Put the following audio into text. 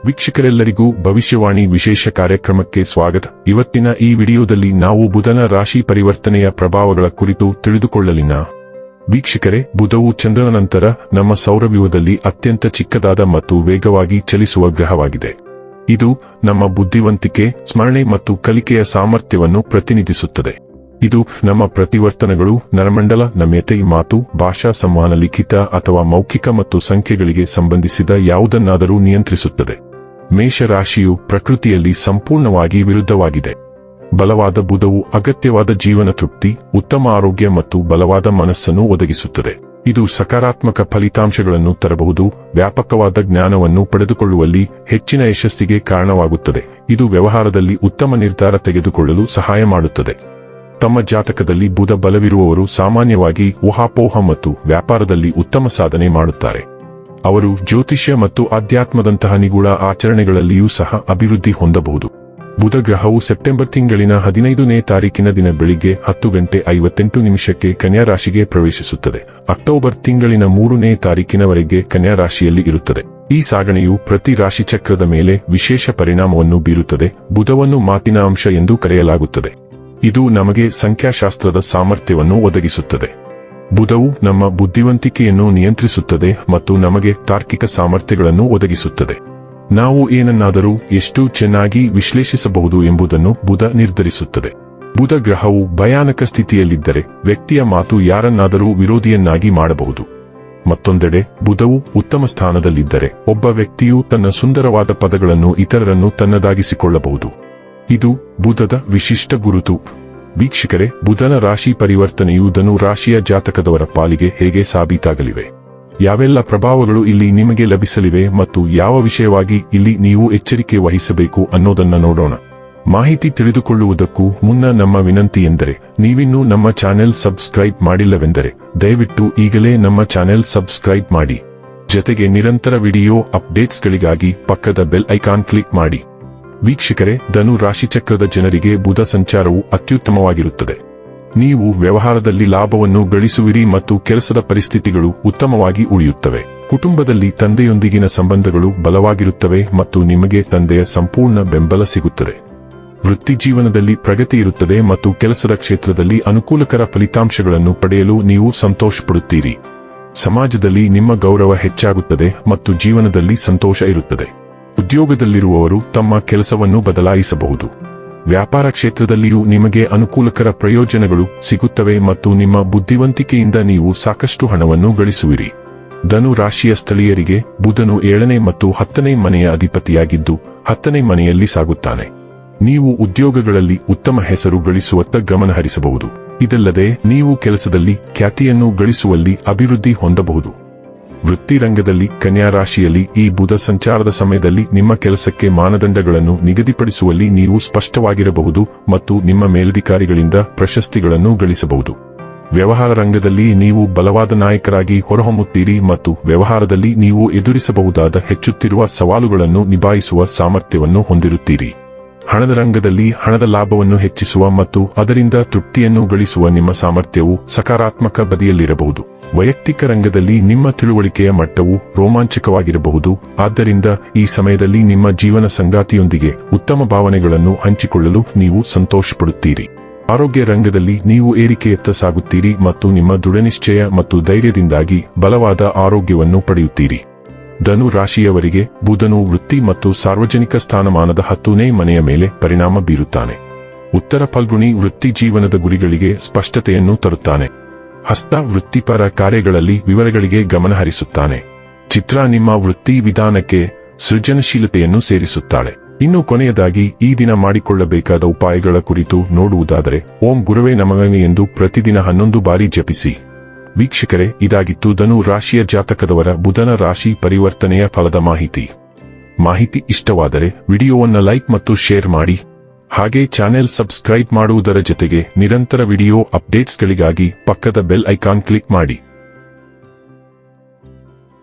ವೀಕ್ಷಕರೆಲ್ಲರಿಗೂ ಭವಿಷ್ಯವಾಣಿ ವಿಶೇಷ ಕಾರ್ಯಕ್ರಮಕ್ಕೆ ಸ್ವಾಗತ. ಇವತ್ತಿನ ಈ ವಿಡಿಯೋದಲ್ಲಿ ನಾವು ಬುಧನ ರಾಶಿ ಪರಿವರ್ತನೆಯ ಪ್ರಭಾವಗಳ ಕುರಿತು ತಿಳಿದುಕೊಳ್ಳಲಿನ. ವೀಕ್ಷಕರೇ, ಬುಧವು ಚಂದ್ರನ ನಂತರ ನಮ್ಮ ಸೌರವ್ಯೂಹದಲ್ಲಿ ಅತ್ಯಂತ ಚಿಕ್ಕದಾದ ಮತ್ತು ವೇಗವಾಗಿ ಚಲಿಸುವ ಗ್ರಹವಾಗಿದೆ. ಇದು ನಮ್ಮ ಬುದ್ಧಿವಂತಿಕೆ, ಸ್ಮರಣೆ ಮತ್ತು ಕಲಿಕೆಯ ಸಾಮರ್ಥ್ಯವನ್ನು ಪ್ರತಿನಿಧಿಸುತ್ತದೆ. ಇದು ನಮ್ಮ ಪ್ರತಿವರ್ತನೆಗಳು, ನರಮಂಡಲ, ನಮ್ಯತೆ, ಮಾತು, ಭಾಷಾ ಸಂವಹನ, ಲಿಖಿತ ಅಥವಾ ಮೌಖಿಕ ಮತ್ತು ಸಂಖ್ಯೆಗಳಿಗೆ ಸಂಬಂಧಿಸಿದ ಯಾವುದನ್ನಾದರೂ ನಿಯಂತ್ರಿಸುತ್ತದೆ. ಮೇಷರಾಶಿಯು ಪ್ರಕೃತಿಯಲ್ಲಿ ಸಂಪೂರ್ಣವಾಗಿ ವಿರುದ್ಧವಾಗಿದೆ. ಬಲವಾದ ಬುಧವು ಅಗತ್ಯವಾದ ಜೀವನ ತೃಪ್ತಿ, ಉತ್ತಮ ಆರೋಗ್ಯ ಮತ್ತು ಬಲವಾದ ಮನಸ್ಸನ್ನು ಒದಗಿಸುತ್ತದೆ. ಇದು ಸಕಾರಾತ್ಮಕ ಫಲಿತಾಂಶಗಳನ್ನು ತರಬಹುದು, ವ್ಯಾಪಕವಾದ ಜ್ಞಾನವನ್ನು ಪಡೆದುಕೊಳ್ಳುವಲ್ಲಿ ಹೆಚ್ಚಿನ ಯಶಸ್ಸಿಗೆ ಕಾರಣವಾಗುತ್ತದೆ. ಇದು ವ್ಯವಹಾರದಲ್ಲಿ ಉತ್ತಮ ನಿರ್ಧಾರ ತೆಗೆದುಕೊಳ್ಳಲು ಸಹಾಯ ಮಾಡುತ್ತದೆ. ತಮ್ಮ ಜಾತಕದಲ್ಲಿ ಬುಧ ಬಲವಿರುವವರು ಸಾಮಾನ್ಯವಾಗಿ ಊಹಾಪೋಹ ಮತ್ತು ವ್ಯಾಪಾರದಲ್ಲಿ ಉತ್ತಮ ಸಾಧನೆ ಮಾಡುತ್ತಾರೆ. ಅವರು ಜ್ಯೋತಿಷ್ಯ ಮತ್ತು ಆಧ್ಯಾತ್ಮದಂತಹ ನಿಗೂಢ ಆಚರಣೆಗಳಲ್ಲಿಯೂ ಸಹ ಅಭಿವೃದ್ಧಿ ಹೊಂದಬಹುದು. ಬುಧ ಗ್ರಹವು ಸೆಪ್ಟೆಂಬರ್ ತಿಂಗಳಿನ 15ನೇ ತಾರೀಕಿನ ದಿನ ಬೆಳಿಗ್ಗೆ 10:58 ಕನ್ಯಾ ರಾಶಿಗೆ ಪ್ರವೇಶಿಸುತ್ತದೆ. ಅಕ್ಟೋಬರ್ ತಿಂಗಳಿನ 3ನೇ ತಾರೀಕಿನವರೆಗೆ ಕನ್ಯಾ ರಾಶಿಯಲ್ಲಿ ಇರುತ್ತದೆ. ಈ ಸಾಗಣೆಯು ಪ್ರತಿ ರಾಶಿಚಕ್ರದ ಮೇಲೆ ವಿಶೇಷ ಪರಿಣಾಮವನ್ನು ಬೀರುತ್ತದೆ. ಬುಧವನ್ನು ಮಾತಿನ ಅಂಶ ಎಂದು ಕರೆಯಲಾಗುತ್ತದೆ. ಇದು ನಮಗೆ ಸಂಖ್ಯಾಶಾಸ್ತ್ರದ ಸಾಮರ್ಥ್ಯವನ್ನು ಒದಗಿಸುತ್ತದೆ. ಬುಧವು ನಮ್ಮ ಬುದ್ಧಿವಂತಿಕೆಯನ್ನು ನಿಯಂತ್ರಿಸುತ್ತದೆ ಮತ್ತು ನಮಗೆ ತಾರ್ಕಿಕ ಸಾಮರ್ಥ್ಯಗಳನ್ನು ಒದಗಿಸುತ್ತದೆ. ನಾವು ಏನನ್ನಾದರೂ ಎಷ್ಟು ಚೆನ್ನಾಗಿ ವಿಶ್ಲೇಷಿಸಬಹುದು ಎಂಬುದನ್ನು ಬುಧ ನಿರ್ಧರಿಸುತ್ತದೆ. ಬುಧ ಗ್ರಹವು ಭಯಾನಕ ಸ್ಥಿತಿಯಲ್ಲಿದ್ದರೆ ವ್ಯಕ್ತಿಯ ಮಾತು ಯಾರನ್ನಾದರೂ ವಿರೋಧಿಯನ್ನಾಗಿ ಮಾಡಬಹುದು. ಮತ್ತೊಂದೆಡೆ ಬುಧವು ಉತ್ತಮ ಸ್ಥಾನದಲ್ಲಿದ್ದರೆ ಒಬ್ಬ ವ್ಯಕ್ತಿಯು ತನ್ನ ಸುಂದರವಾದ ಪದಗಳನ್ನು ಇತರರನ್ನು ತನ್ನದಾಗಿಸಿಕೊಳ್ಳಬಹುದು. ಇದು ಬುಧದ ವಿಶಿಷ್ಟ ಗುರುತು. ವೀಕ್ಷಕರೇ, ಬುಧನ ರಾಶಿ ಪರಿವರ್ತನೆಯು ಧನು ರಾಶಿಯ ಜಾತಕದವರ ಪಾಲಿಗೆ ಹೇಗೆ ಸಾಬೀತಾಗಲಿವೆ? ಯಾವೆಲ್ಲ ಪ್ರಭಾವಗಳು ಇಲ್ಲಿ ನಿಮಗೆ ಲಭಿಸಲಿವೆ ಮತ್ತು ಯಾವ ವಿಷಯವಾಗಿ ಇಲ್ಲಿ ನೀವು ಎಚ್ಚರಿಕೆ ವಹಿಸಬೇಕು ಅನ್ನೋದನ್ನ ನೋಡೋಣ. ಮಾಹಿತಿ ತಿಳಿದುಕೊಳ್ಳುವುದಕ್ಕೂ ಮುನ್ನ ನಮ್ಮ ವಿನಂತಿ ಎಂದರೆ, ನೀವಿನ್ನೂ ನಮ್ಮ ಚಾನೆಲ್ ಸಬ್ಸ್ಕ್ರೈಬ್ ಮಾಡಿಲ್ಲವೆಂದರೆ ದಯವಿಟ್ಟು ಈಗಲೇ ನಮ್ಮ ಚಾನೆಲ್ ಸಬ್ಸ್ಕ್ರೈಬ್ ಮಾಡಿ. ಜೊತೆಗೆ ನಿರಂತರ ವಿಡಿಯೋ ಅಪ್ಡೇಟ್ಸ್ಗಳಿಗಾಗಿ ಪಕ್ಕದ ಬೆಲ್ ಐಕಾನ್ ಕ್ಲಿಕ್ ಮಾಡಿ. ವೀಕ್ಷಕರೇ, ಧನು ರಾಶಿಚಕ್ರದ ಜನರಿಗೆ ಬುಧ ಸಂಚಾರವು ಅತ್ಯುತ್ತಮವಾಗಿರುತ್ತದೆ. ನೀವು ವ್ಯವಹಾರದಲ್ಲಿ ಲಾಭವನ್ನು ಗಳಿಸುವಿರಿ ಮತ್ತು ಕೆಲಸದ ಪರಿಸ್ಥಿತಿಗಳು ಉತ್ತಮವಾಗಿ ಉಳಿಯುತ್ತವೆ. ಕುಟುಂಬದಲ್ಲಿ ತಂದೆಯೊಂದಿಗಿನ ಸಂಬಂಧಗಳು ಬಲವಾಗಿರುತ್ತವೆ ಮತ್ತು ನಿಮಗೆ ತಂದೆಯ ಸಂಪೂರ್ಣ ಬೆಂಬಲ ಸಿಗುತ್ತದೆ. ವೃತ್ತಿ ಜೀವನದಲ್ಲಿ ಪ್ರಗತಿ ಇರುತ್ತದೆ ಮತ್ತು ಕೆಲಸದ ಕ್ಷೇತ್ರದಲ್ಲಿ ಅನುಕೂಲಕರ ಫಲಿತಾಂಶಗಳನ್ನು ಪಡೆಯಲು ನೀವು ಸಂತೋಷಪಡುತ್ತೀರಿ. ಸಮಾಜದಲ್ಲಿ ನಿಮ್ಮ ಗೌರವ ಹೆಚ್ಚಾಗುತ್ತದೆ ಮತ್ತು ಜೀವನದಲ್ಲಿ ಸಂತೋಷ ಇರುತ್ತದೆ. ಉದ್ಯೋಗದಲ್ಲಿರುವವರು ತಮ್ಮ ಕೆಲಸವನ್ನು ಬದಲಾಯಿಸಬಹುದು. ವ್ಯಾಪಾರ ಕ್ಷೇತ್ರದಲ್ಲಿಯೂ ನಿಮಗೆ ಅನುಕೂಲಕರ ಪ್ರಯೋಜನಗಳು ಸಿಗುತ್ತವೆ ಮತ್ತು ನಿಮ್ಮ ಬುದ್ಧಿವಂತಿಕೆಯಿಂದ ನೀವು ಸಾಕಷ್ಟು ಹಣವನ್ನು ಗಳಿಸುವಿರಿ. ಧನು ರಾಶಿಯ ಸ್ಥಳೀಯರಿಗೆ ಬುಧನು 7ನೇ ಮತ್ತು 10ನೇ ಮನೆಯ ಅಧಿಪತಿಯಾಗಿದ್ದು 10ನೇ ಮನೆಯಲ್ಲಿ ಸಾಗುತ್ತಾನೆ. ನೀವು ಉದ್ಯೋಗಗಳಲ್ಲಿ ಉತ್ತಮ ಹೆಸರು ಗಳಿಸುವತ್ತ ಗಮನ ಹರಿಸಬಹುದು. ಇದಲ್ಲದೆ ನೀವು ಕೆಲಸದಲ್ಲಿ ಖ್ಯಾತಿಯನ್ನು ಗಳಿಸುವಲ್ಲಿ ಅಭಿವೃದ್ಧಿ ಹೊಂದಬಹುದು. ವೃತ್ತಿ ರಂಗದಲ್ಲಿ ಕನ್ಯಾ ರಾಶಿಯಲ್ಲಿ ಈ ಬುಧ ಸಂಚಾರದ ಸಮಯದಲ್ಲಿ ನಿಮ್ಮ ಕೆಲಸಕ್ಕೆ ಮಾನದಂಡಗಳನ್ನು ನಿಗದಿಪಡಿಸುವಲ್ಲಿ ನೀವು ಸ್ಪಷ್ಟವಾಗಿರಬಹುದು ಮತ್ತು ನಿಮ್ಮ ಮೇಲಧಿಕಾರಿಗಳಿಂದ ಪ್ರಶಸ್ತಿಗಳನ್ನು ಗಳಿಸಬಹುದು. ವ್ಯವಹಾರ ರಂಗದಲ್ಲಿ ನೀವು ಬಲವಾದ ನಾಯಕರಾಗಿ ಹೊರಹೊಮ್ಮುತ್ತೀರಿ ಮತ್ತು ವ್ಯವಹಾರದಲ್ಲಿ ನೀವು ಎದುರಿಸಬಹುದಾದ ಹೆಚ್ಚುತ್ತಿರುವ ಸವಾಲುಗಳನ್ನು ನಿಭಾಯಿಸುವ ಸಾಮರ್ಥ್ಯವನ್ನು ಹೊಂದಿರುತ್ತೀರಿ. ಹಣದ ರಂಗದಲ್ಲಿ ಹಣದ ಲಾಭವನ್ನು ಹೆಚ್ಚಿಸುವ ಮತ್ತು ಅದರಿಂದ ತೃಪ್ತಿಯನ್ನು ಗಳಿಸುವ ನಿಮ್ಮ ಸಾಮರ್ಥ್ಯವು ಸಕಾರಾತ್ಮಕ ಬದಿಯಲ್ಲಿರಬಹುದು. ವೈಯಕ್ತಿಕ ರಂಗದಲ್ಲಿ ನಿಮ್ಮ ತಿಳುವಳಿಕೆಯ ಮಟ್ಟವು ರೋಮಾಂಚಕವಾಗಿರಬಹುದು. ಆದ್ದರಿಂದ ಈ ಸಮಯದಲ್ಲಿ ನಿಮ್ಮ ಜೀವನ ಸಂಗಾತಿಯೊಂದಿಗೆ ಉತ್ತಮ ಭಾವನೆಗಳನ್ನು ಹಂಚಿಕೊಳ್ಳಲು ನೀವು ಸಂತೋಷಪಡುತ್ತೀರಿ. ಆರೋಗ್ಯ ರಂಗದಲ್ಲಿ ನೀವು ಏರಿಕೆಯತ್ತ ಸಾಗುತ್ತೀರಿ ಮತ್ತು ನಿಮ್ಮ ದೃಢನಿಶ್ಚಯ ಮತ್ತು ಧೈರ್ಯದಿಂದಾಗಿ ಬಲವಾದ ಆರೋಗ್ಯವನ್ನು ಪಡೆಯುತ್ತೀರಿ. ಧನು ರಾಶಿಯವರಿಗೆ ಬುಧನು ವೃತ್ತಿ ಮತ್ತು ಸಾರ್ವಜನಿಕ ಸ್ಥಾನಮಾನದ 10ನೇ ಮನೆಯ ಮೇಲೆ ಪರಿಣಾಮ ಬೀರುತ್ತಾನೆ. ಉತ್ತರ ಫಲ್ಗುಣಿ ವೃತ್ತಿ ಜೀವನದ ಗುರಿಗಳಿಗೆ ಸ್ಪಷ್ಟತೆಯನ್ನು ತರುತ್ತಾನೆ. ಹಸ್ತ ವೃತ್ತಿಪರ ಕಾರ್ಯಗಳಲ್ಲಿ ವಿವರಗಳಿಗೆ ಗಮನ ಹರಿಸುತ್ತಾನೆ. ಚಿತ್ರ ನಿಮ್ಮ ವೃತ್ತಿ ವಿಧಾನಕ್ಕೆ ಸೃಜನಶೀಲತೆಯನ್ನು ಸೇರಿಸುತ್ತಾಳೆ. ಇನ್ನು ಕೊನೆಯದಾಗಿ ಈ ದಿನ ಮಾಡಿಕೊಳ್ಳಬೇಕಾದ ಉಪಾಯಗಳ ಕುರಿತು ನೋಡುವುದಾದರೆ, ಓಂ ಗುರುವೇ ನಮಃ ಎಂದು ಪ್ರತಿದಿನ 11 ಬಾರಿ ಜಪಿಸಿ. ವೀಕ್ಷಕರೇ, ಇದಾಗಿತ್ತು ಧನು ರಾಶಿಯ ಜಾತಕದವರ ಬುಧನ ರಾಶಿ ಪರಿವರ್ತನೆಯ ಫಲದ ಮಾಹಿತಿ ಇಷ್ಟವಾದರೆ ವಿಡಿಯೋವನ್ನು ಲೈಕ್ ಮತ್ತು ಶೇರ್ ಮಾಡಿ. ಹಾಗೆ ಚಾನೆಲ್ ಸಬ್ಸ್ಕ್ರೈಬ್ ಮಾಡುವುದರ ಜೊತೆಗೆ ನಿರಂತರ ವಿಡಿಯೋ ಅಪ್ಡೇಟ್ಸ್ಗಳಿಗಾಗಿ ಪಕ್ಕದ ಬೆಲ್ ಐಕಾನ್ ಕ್ಲಿಕ್ ಮಾಡಿ.